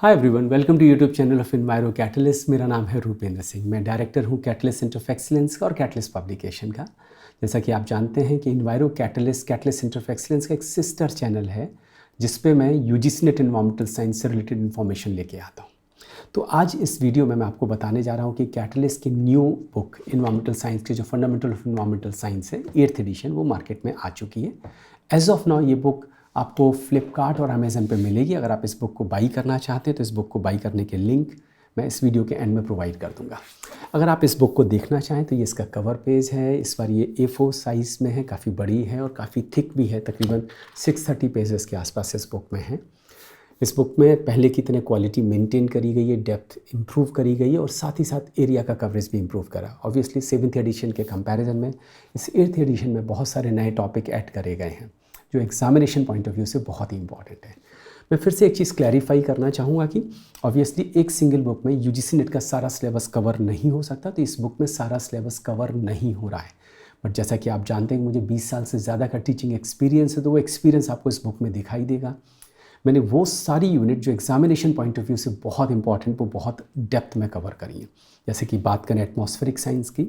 Hi everyone, welcome to YouTube channel of Enviro Catalyst. मेरा नाम है रूपेंद्र सिंह। मैं डायरेक्टर हूँ कैटलिस्ट सेंटर ऑफ एक्सीलेंस का और कैटलिस्ट पब्लिकेशन का। जैसा कि आप जानते हैं कि इन्वायरो कैटलिस्ट सेंटर ऑफ एक्सीलेंस का एक सिस्टर चैनल है जिस पे मैं यूजीसी नेट एनवायरमेंटल साइंस से रिलेटेड इन्फॉर्मेशन लेके आता हूँ। तो आज इस वीडियो में मैं आपको बताने जा रहा हूँ कि कैटलिस्ट की न्यू बुक इन्वायरमेंटल साइंस की जो फंडामेंटल ऑफ इन्वायरमेंटल साइंस है 8th एडिशन, वो मार्केट में आ चुकी है। एज ऑफ नाउ ये बुक आपको फ्लिपकार्ट और अमेज़न पे मिलेगी। अगर आप इस बुक को बाई करना चाहते हैं तो इस बुक को बाई करने के लिंक मैं इस वीडियो के एंड में प्रोवाइड कर दूंगा। अगर आप इस बुक को देखना चाहें तो ये इसका कवर पेज है। इस बार ये A4 साइज़ में है, काफ़ी बड़ी है और काफ़ी थिक भी है, तकरीबन 630 पेजेस के आसपास इस बुक में है। इस बुक में पहले की तरह क्वालिटी मेंटेन करी गई है, डेप्थ इंप्रूव करी गई है और साथ ही साथ एरिया का कवरेज भी इंप्रूव करा। ऑब्वियसली 7th एडिशन के कंपैरिजन में इस 8th एडिशन में बहुत सारे नए टॉपिक ऐड करे गए हैं जो एग्जामिनेशन पॉइंट ऑफ व्यू से बहुत ही इंपॉर्टेंट है। मैं फिर से एक चीज़ क्लैरिफाई करना चाहूँगा कि ऑब्वियसली एक सिंगल बुक में यूजीसी नेट का सारा सिलेबस कवर नहीं हो सकता, तो इस बुक में सारा सिलेबस कवर नहीं हो रहा है। बट जैसा कि आप जानते हैं मुझे 20 साल से ज़्यादा का टीचिंग एक्सपीरियंस है, तो वो एक्सपीरियंस आपको इस बुक में दिखाई देगा। मैंने वो सारी यूनिट जो एग्जामिनेशन पॉइंट ऑफ व्यू से बहुत इंपॉर्टेंट, वो बहुत डेप्थ में कवर करी है। जैसे कि बात करें एटमॉस्फेरिक साइंस की,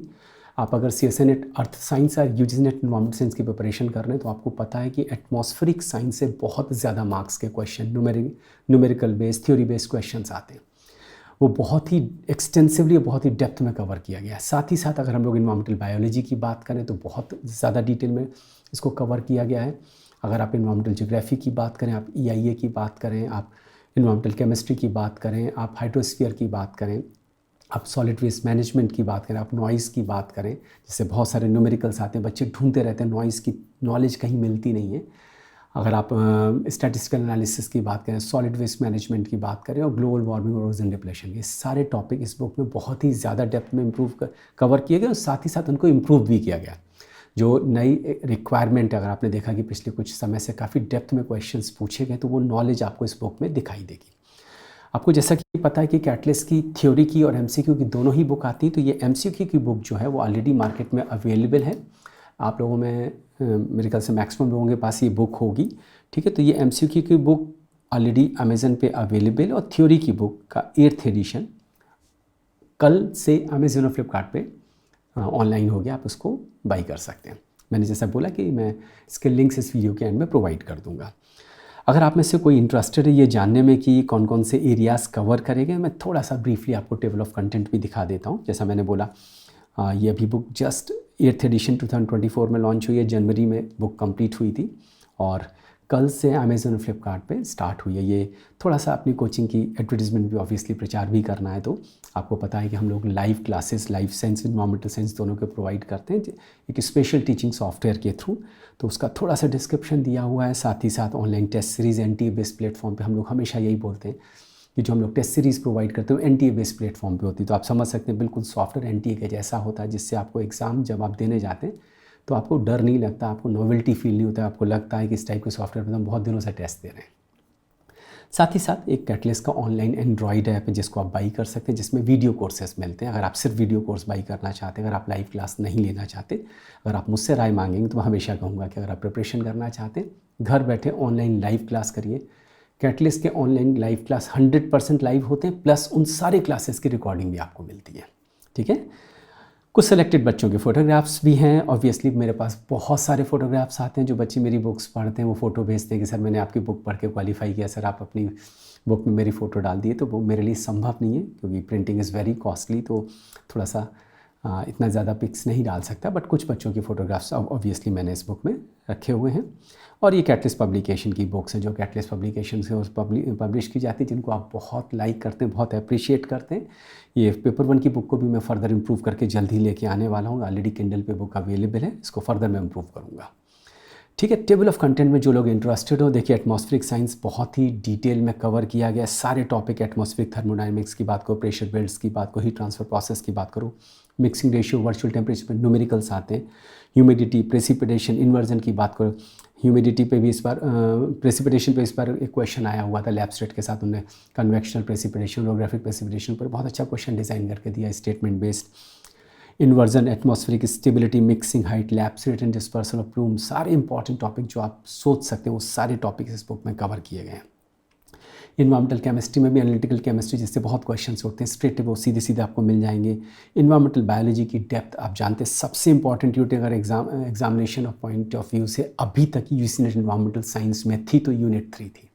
आप अगर CSA नेट अर्थ साइंस या यूजीसी नेट एनवायरमेंट साइंस की प्रिपरेशन कर रहे हैं तो आपको पता है कि एटमॉस्फेरिक साइंस से बहुत ज़्यादा मार्क्स के question, numerical based, theory based questions आते हैं। वो बहुत ही एक्सटेंसिवली, बहुत ही डेप्थ में कवर किया गया है। साथ ही साथ अगर हम लोग इन्वायरमेंटल बायोलॉजी की बात करें तो बहुत ज़्यादा डिटेल में इसको कवर किया गया है। अगर आप इन्वायरमेंटल ज्योग्राफी की बात करें, आप EIA की बात करें, आप इन्वायरमेंटल केमिस्ट्री की बात करें, आप हाइड्रोस्फीयर की बात करें, आप सॉलिड वेस्ट मैनेजमेंट की बात करें, आप नॉइज़ की बात करें, जिससे बहुत सारे न्यूमेरिकल्स आते हैं, बच्चे ढूंढते रहते हैं, नॉइज़ की नॉलेज कहीं मिलती नहीं है। अगर आप स्टैटिस्टिकल एनालिसिस की बात करें, सॉलिड वेस्ट मैनेजमेंट की बात करें और ग्लोबल वार्मिंग और ओजोन डिप्लेशन, ये सारे टॉपिक इस बुक में बहुत ही ज़्यादा डेप्थ में कवर किए गए और साथ ही साथ उनको इम्प्रूव भी किया गया। जो नई रिक्वायरमेंट है, अगर आपने देखा कि पिछले कुछ समय से काफ़ी डेप्थ में क्वेश्चंस पूछे गए, तो वो नॉलेज आपको इस बुक में दिखाई देगी। आपको जैसा कि पता है कि कैटलिस्ट की थ्योरी की और MCQ की दोनों ही बुक आती हैं, तो ये MCQ की बुक जो है वो ऑलरेडी मार्केट में अवेलेबल है। आप लोगों में मेरे ख्याल से मैक्सिमम लोगों के पास ये बुक होगी, ठीक है। तो ये MCQ की बुक ऑलरेडी अमेज़न पे अवेलेबल और थ्योरी की बुक का 8th एडिशन कल से अमेज़न और फ्लिपकार्ट पे ऑनलाइन हो गया, आप उसको बाई कर सकते हैं। मैंने जैसा बोला कि मैं इसके लिंक्स इस वीडियो के एंड में प्रोवाइड कर दूँगा। अगर आप में से कोई इंटरेस्टेड है ये जानने में कि कौन कौन से एरियाज़ कवर करेंगे, मैं थोड़ा सा ब्रीफली आपको टेबल ऑफ कंटेंट भी दिखा देता हूँ। जैसा मैंने बोला, ये अभी बुक जस्ट 8th एडिशन 2024 में लॉन्च हुई है, जनवरी में बुक कंप्लीट हुई थी और कल से अमेज़न और फ्लिपकार्ट पे स्टार्ट हुई है। ये थोड़ा सा अपनी कोचिंग की एडवर्टीजमेंट भी ऑब्वियसली प्रचार भी करना है, तो आपको पता है कि हम लोग live classes, live science, environmental science दोनों के प्रोवाइड करते हैं एक स्पेशल टीचिंग सॉफ्टवेयर के थ्रू। तो उसका थोड़ा सा डिस्क्रिप्शन दिया हुआ है। साथ ही साथ online test series NTA based platform पे हम लोग हमेशा यही बोलते हैं कि जो हम लोग टेस्ट सीरीज़ प्रोवाइड करते हैं NTA बेस्ड प्लेटफॉर्म पे होती है। तो आप समझ सकते हैं बिल्कुल सॉफ्टवेयर NTA के जैसा होता है, जिससे आपको एग्ज़ाम जब आप देने जाते हैं तो आपको डर नहीं लगता, आपको नॉवेल्टी फील नहीं होता है, आपको लगता है कि इस टाइप के सॉफ्टवेयर पर हम बहुत दिनों से टेस्ट दे रहे हैं। साथ ही साथ एक कैटलिस्ट का ऑनलाइन एंड्रॉयड ऐप है जिसको आप बाई कर सकते हैं, जिसमें वीडियो कोर्सेज मिलते हैं। अगर आप सिर्फ वीडियो कोर्स बाई करना चाहते हैं, अगर आप लाइव क्लास नहीं लेना चाहते, अगर आप मुझसे राय मांगेंगे तो मैं हमेशा कहूँगा कि अगर आप प्रिपरेशन करना चाहते हैं, घर बैठे ऑनलाइन लाइव क्लास करिए। कैटलिस्ट के ऑनलाइन लाइव क्लास 100% लाइव होते हैं, प्लस उन सारे क्लासेस की रिकॉर्डिंग भी आपको मिलती है, ठीक है। कुछ सेलेक्टेड बच्चों के फ़ोटोग्राफ्स भी हैं। ऑब्वियसली मेरे पास बहुत सारे फ़ोटोग्राफ्स आते हैं, जो बच्चे मेरी बुक्स पढ़ते हैं वो फ़ोटो भेजते हैं कि सर मैंने आपकी बुक पढ़ के क्वालिफाई किया, सर आप अपनी बुक में मेरी फ़ोटो डाल दिए। तो वो मेरे लिए संभव नहीं है क्योंकि प्रिंटिंग इज़ वेरी कॉस्टली, तो थोड़ा सा इतना ज़्यादा पिक्स नहीं डाल सकता। बट कुछ बच्चों की फ़ोटोग्राफ्स ऑब्वियसली मैंने इस बुक में रखे हुए हैं। और ये कैटलिस्ट पब्लिकेशन की बुक्स हैं जो कैटलिस्ट पब्लिकेशन से पब्लिश की जाती है, जिनको आप बहुत लाइक करते हैं, बहुत अप्रिशिएट करते हैं। ये पेपर 1 की बुक को भी मैं फर्दर इंप्रूव करके जल्द ही लेके आने वाला हूँ। ऑलरेडी किंडल पे बुक अवेलेबल है, इसको फर्दर मैं इंप्रूव करूँगा, ठीक है। टेबल ऑफ कंटेंट में जो लोग इंटरेस्टेड हो, देखिए एटमॉस्फेरिक साइंस बहुत ही डिटेल में कवर किया गया है। सारे टॉपिक, एटमॉस्फेरिक थर्मोडायनेमिक्स की बात करो, प्रेशर बेल्ट्स की बात करो, हीट ट्रांसफर प्रोसेस की बात करो, मिक्सिंग रेशियो, वर्चुअल टेम्परेचर पर न्यूमेरिकल्स आते हैं, ह्यूमिडिटी, प्रेसिपिटेशन, इन्वर्जन की बात करो। ह्यूमिडिटी पे भी इस बार, प्रेसिपिटेशन पे इस बार एक क्वेश्चन आया हुआ था लैब स्टेट के साथ, उन्होंने कन्वेक्शनल प्रेसिपिटेशन, ओरोग्राफिक प्रेसिपिटेशन पर बहुत अच्छा क्वेश्चन डिज़ाइन करके दिया, statement based. Inversion, atmospheric stability, mixing height, lab rate and dispersal of plume, सारे इंपॉर्टेंट टॉपिक जो आप सोच सकते हैं वो सारे टॉपिक्स इस बुक में कवर किए गए हैं। इन्वायरमेंटल केमिस्ट्री में भी एनालिटिकल केमिस्ट्री जिससे बहुत क्वेश्चंस होते हैं, स्ट्रेट वो सीधे सीधे आपको मिल जाएंगे। इन्वायरमेंटल बायोलॉजी की डेप्थ आप जानते हैं सबसे इंपॉर्टेंट यूनिट अगर examination of point of view से अभी तक यूसीनेट इन्वायरमेंटल साइंस में थी तो यूनिट 3 थी।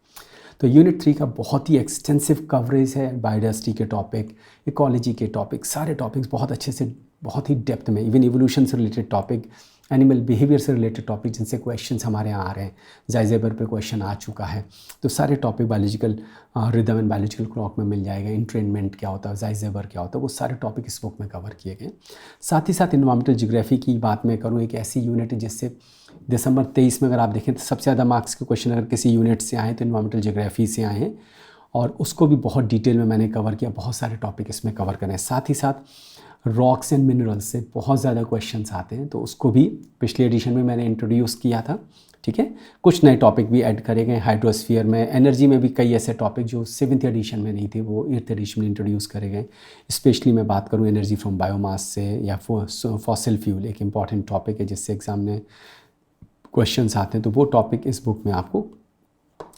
तो यूनिट 3 का बहुत ही एक्सटेंसिव कवरेज है, बायोडाइवर्सिटी के टॉपिक, इकोलॉजी के टॉपिक, सारे टॉपिक्स बहुत अच्छे से बहुत ही डेप्थ में, इवन एवोल्यूशन से रिलेटेड टॉपिक, एनिमल बिहेवियर से रिलेटेड टॉपिक जिनसे क्वेश्चंस हमारे यहाँ आ रहे हैं, ज़ाइजेबर पे क्वेश्चन आ चुका है, तो सारे topic biological rhythm and biological clock में मिल जाएगा। इंट्रेनमेंट क्या होता है, ज़ाइजेबर क्या होता है, वो सारे टॉपिक इस बुक में कवर किए गए। साथ ही साथ इन्वायरमेंटल ज्योग्राफी की बात मैं करूँ, एक ऐसी यूनिट जिससे दिसंबर 23 में अगर आप देखें तो सबसे ज़्यादा मार्क्स के क्वेश्चन अगर किसी यूनिट से आए तो इन्वायरमेंटल ज्योग्राफी से आए हैं, और उसको भी बहुत डिटेल में मैंने कवर किया, बहुत सारे टॉपिक इसमें कवर करें। साथ ही साथ रॉक्स एंड मिनरल्स से बहुत ज़्यादा क्वेश्चंस आते हैं, तो उसको भी पिछले एडिशन में मैंने इंट्रोड्यूस किया था, ठीक है। कुछ नए टॉपिक भी ऐड करे गए, हाइड्रोस्फीयर में, एनर्जी में भी कई ऐसे टॉपिक जो 7th एडिशन में नहीं थे वो 8th एडिशन में इंट्रोड्यूस करे गए। स्पेशली मैं बात करूँ एनर्जी फ्रॉम बायोमास से या फॉसिल फ्यूल, एक इंपॉर्टेंट टॉपिक है जिससे एग्ज़ाम में क्वेश्चंस आते हैं, तो वो टॉपिक इस बुक में आपको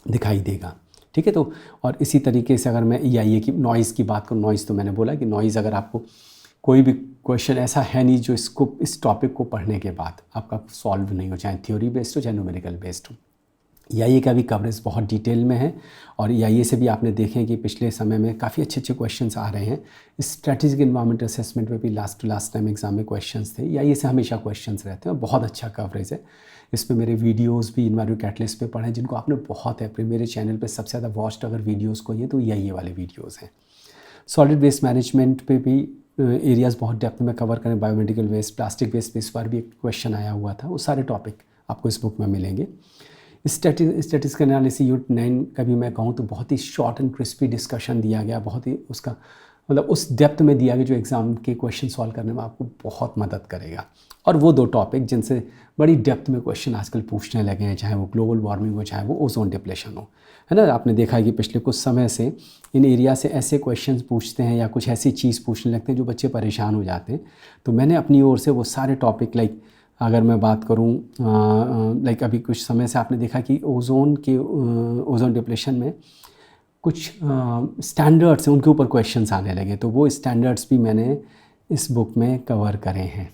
दिखाई देगा, ठीक है। तो और इसी तरीके से अगर मैं EIA की नॉइज़ की बात करूँ, नॉइज़ तो मैंने बोला कि नॉइज़ अगर आपको कोई भी क्वेश्चन ऐसा है नहीं जो इसको इस टॉपिक को पढ़ने के बाद आपका सॉल्व नहीं हो, चाहे थ्योरी बेस्ड हो चाहे न्यूमेरिकल बेस्ड हो। EIA का भी कवरेज बहुत डिटेल में है, और EIA से भी आपने देखें कि पिछले समय में काफ़ी अच्छे अच्छे क्वेश्चंस आ रहे हैं। स्ट्रेटेजिक इन्वायरमेंट असेसमेंट में भी लास्ट टाइम एग्जाम में क्वेश्चंस थे, EIA से हमेशा क्वेश्चंस रहते हैं, बहुत अच्छा कवरेज है। इसमें मेरे वीडियोस भी इन्वायरो कैटलिस्ट पे पढ़े जिनको आपने बहुत है, मेरे चैनल पे सबसे ज़्यादा वॉच्ड अगर वीडियोस को ये तो EIA वाले वीडियोस हैं। सॉलिड वेस्ट मैनेजमेंट पे भी एरियाज़ बहुत डेप्थ में कवर करें, बायोमेडिकल वेस्ट, प्लास्टिक वेस्ट पे इस बार भी एक क्वेश्चन आया हुआ था, वो सारे टॉपिक आपको इस बुक में मिलेंगे। स्टैटिस्टिकल एनालिसिस यूनिट 9 का भी मैं कहूँ तो बहुत ही शॉर्ट एंड क्रिस्पी डिस्कशन दिया गया, बहुत ही उसका मतलब उस डेप्थ में दिया गया जो एग्ज़ाम के क्वेश्चन सॉल्व करने में आपको बहुत मदद करेगा। और वो 2 टॉपिक जिनसे बड़ी डेप्थ में क्वेश्चन आजकल पूछने लगे हैं, चाहे वो ग्लोबल वार्मिंग हो चाहे वो ओजोन डिप्लेशन हो, है ना। आपने देखा है कि पिछले कुछ समय से इन एरिया से ऐसे क्वेश्चंस पूछते हैं या कुछ ऐसी चीज़ पूछने लगते हैं जो बच्चे परेशान हो जाते हैं। तो मैंने अपनी ओर से वो सारे टॉपिक अगर मैं बात करूं अभी कुछ समय से आपने देखा कि ओजोन डिप्लेशन में कुछ स्टैंडर्ड्स हैं, उनके ऊपर क्वेश्चंस आने लगे, तो वो स्टैंडर्ड्स भी मैंने इस बुक में कवर करे हैं,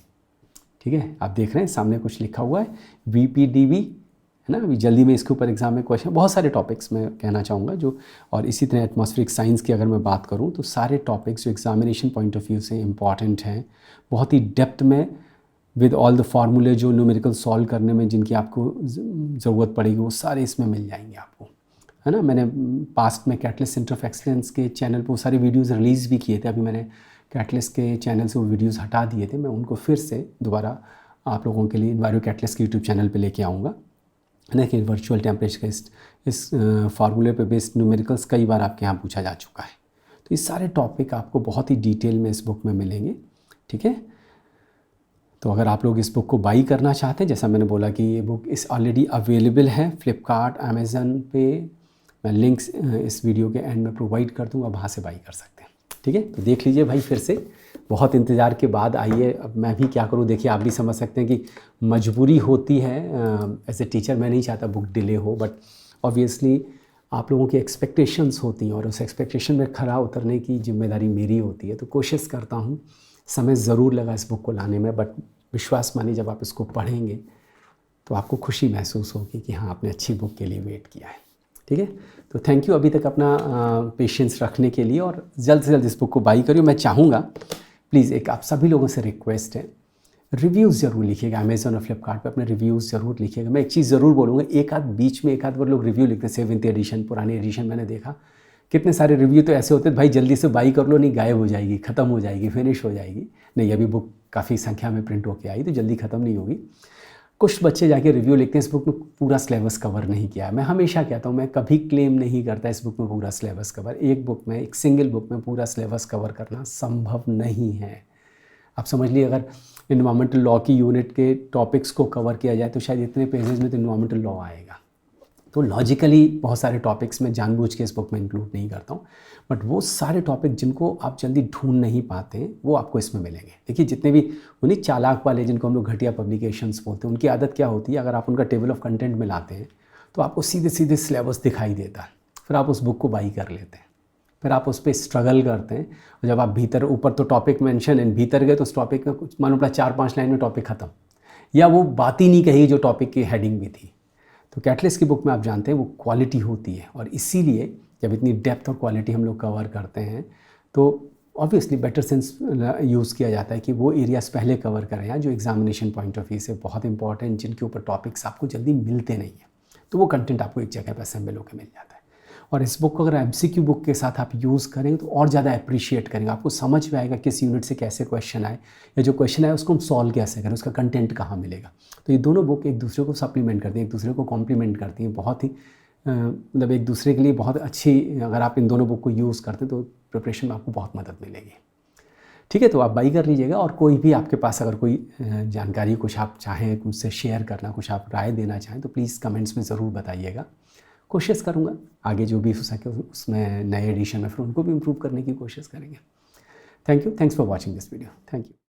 ठीक है। आप देख रहे हैं सामने कुछ लिखा हुआ है VPDV, है ना। अभी जल्दी में इसके ऊपर एग्जाम में क्वेश्चन, बहुत सारे टॉपिक्स मैं कहना चाहूँगा जो, और इसी तरह एटमॉस्फेरिक साइंस की अगर मैं बात करूँ तो सारे टॉपिक्स जो एग्जामिनेशन पॉइंट ऑफ व्यू से इम्पॉर्टेंट हैं, बहुत ही डेप्थ में विद ऑल द फार्मूले जो न्यूमेरिकल सॉल्व करने में जिनकी आपको ज़रूरत पड़ेगी वो सारे इसमें मिल जाएंगे आपको, है ना। मैंने पास्ट में कैटलिस्ट सेंटर ऑफ एक्सीलेंस के चैनल पर वो सारे वीडियोज़ रिलीज़ भी किए थे, अभी मैंने कैटलिस्ट के चैनल से वो वीडियोज़ हटा दिए थे, मैं उनको फिर से दोबारा आप लोगों के लिए इन्वायरो कैटलिस्ट के यूट्यूब चैनल पे लेके आऊँगा, है ना। कि वर्चुअल टेम्परेचर का इस फार्मूले पे बेस्ड न्यूमेरिकल्स कई बार आपके यहाँ पूछा जा चुका है। तो ये सारे टॉपिक आपको बहुत ही डिटेल में इस बुक में मिलेंगे, ठीक है। तो अगर आप लोग इस बुक को बाई करना चाहते हैं, जैसा मैंने बोला कि ये बुक इस ऑलरेडी अवेलेबल है फ्लिपकार्ट, अमेज़न पे, मैं लिंक्स इस वीडियो के एंड में प्रोवाइड कर दूँगा, वहाँ से बाई कर सकते हैं, ठीक है। तो देख लीजिए भाई, फिर से बहुत इंतज़ार के बाद आइए। अब मैं भी क्या करूं, देखिए आप भी समझ सकते हैं कि मजबूरी होती है, एज ए टीचर मैं नहीं चाहता बुक डिले हो, बट ऑब्वियसली आप लोगों की एक्सपेक्टेशंस होती हैं और उस एक्सपेक्टेशन में खरा उतरने की जिम्मेदारी मेरी होती है। तो कोशिश करता हूं, समय ज़रूर लगा इस बुक को लाने में, बट विश्वास मानिए जब आप इसको पढ़ेंगे तो आपको खुशी महसूस होगी कि हाँ, आपने अच्छी बुक के लिए वेट किया है, ठीक है। तो थैंक यू अभी तक अपना पेशेंस रखने के लिए, और जल्द से जल्द इस बुक को बाई करिए। मैं चाहूँगा प्लीज़, एक आप सभी लोगों से रिक्वेस्ट है, रिव्यूज़ ज़रूर लिखिएगा, अमेज़न और फ्लिपकार्ट पे अपने रिव्यूज़ ज़रूर लिखिएगा। मैं एक चीज़ ज़रूर बोलूँगा, एक आध बार लोग रिव्यू लिखते हैं, 7th एडिशन पुरानी एडिशन मैंने देखा, कितने सारे रिव्यू तो ऐसे होते हैं, भाई जल्दी से बाई कर लो, नहीं गायब हो जाएगी, ख़त्म हो जाएगी, फिनिश हो जाएगी। नहीं, अभी बुक काफ़ी संख्या में प्रिंट होके आई तो जल्दी ख़त्म नहीं होगी। कुछ बच्चे जाके रिव्यू लिखते हैं, इस बुक में पूरा सिलेबस कवर नहीं किया है। मैं हमेशा कहता हूँ, मैं कभी क्लेम नहीं करता इस बुक में पूरा सिलेबस कवर, एक बुक में, एक सिंगल बुक में पूरा सिलेबस कवर करना संभव नहीं है। आप समझ लीजिए, अगर इन्वायरमेंटल लॉ की यूनिट के टॉपिक्स को कवर किया जाए तो शायद इतने पेजेस में तो इन्वायरमेंटल लॉ आएगा। तो लॉजिकली बहुत सारे टॉपिक्स में जानबूझ के इस बुक में इंक्लूड नहीं करता हूँ, बट वो सारे टॉपिक जिनको आप जल्दी ढूंढ नहीं पाते वो आपको इसमें मिलेंगे। देखिए, जितने भी उन्हीं चालाक वाले जिनको हम लोग घटिया पब्लिकेशंस बोलते हैं, उनकी आदत क्या होती है, अगर आप उनका टेबल ऑफ कंटेंट में लाते हैं तो आपको सीधे सीधे सिलेबस दिखाई देता है। फिर आप उस बुक को बाई कर लेते हैं, फिर आप उस पर स्ट्रगल करते हैं, और जब आप भीतर ऊपर तो टॉपिक मेंशन है, भीतर गए तो उस टॉपिक में कुछ मान लो 4-5 लाइन में टॉपिक ख़त्म, या वो बात ही नहीं कही जो टॉपिक की हेडिंग भी थी। तो कैटलिस्ट की बुक में आप जानते हैं वो क्वालिटी होती है, और इसीलिए जब इतनी डेप्थ और क्वालिटी हम लोग कवर करते हैं तो ऑब्वियसली बेटर सेंस यूज़ किया जाता है कि वो एरियाज़ पहले कवर करें या जो एग्जामिनेशन पॉइंट ऑफ व्यू से बहुत इंपॉर्टेंट, जिनके ऊपर टॉपिक्स आपको जल्दी मिलते नहीं हैं, तो वो कंटेंट आपको एक जगह पर असेंबल होकर मिल जाता है। और इस बुक को अगर MCQ बुक के साथ आप यूज़ करेंगे तो और ज़्यादा अप्रिशिएट करेंगे, आपको समझ में आएगा किस यूनिट से कैसे क्वेश्चन आए, या जो क्वेश्चन आए उसको हम सॉल्व कैसे करें, उसका कंटेंट कहाँ मिलेगा। तो ये दोनों बुक एक दूसरे को सप्लीमेंट करती हैं, एक दूसरे को कॉम्प्लीमेंट करती हैं, बहुत ही मतलब एक दूसरे के लिए बहुत अच्छी। अगर आप इन दोनों बुक को यूज़ करते हैं तो प्रिपरेशन में आपको बहुत मदद मिलेगी। ठीक है, तो आप बाई कर लीजिएगा, और कोई भी आपके पास अगर कोई जानकारी कुछ आप चाहें मुझसे शेयर करना, कुछ आप राय देना चाहें तो प्लीज़ कमेंट्स में ज़रूर बताइएगा। कोशिश करूँगा आगे जो भी हो सके उसमें नए एडिशन में फिर उनको भी इम्प्रूव करने की कोशिश करेंगे। Thank you, thanks for watching this video, thank you.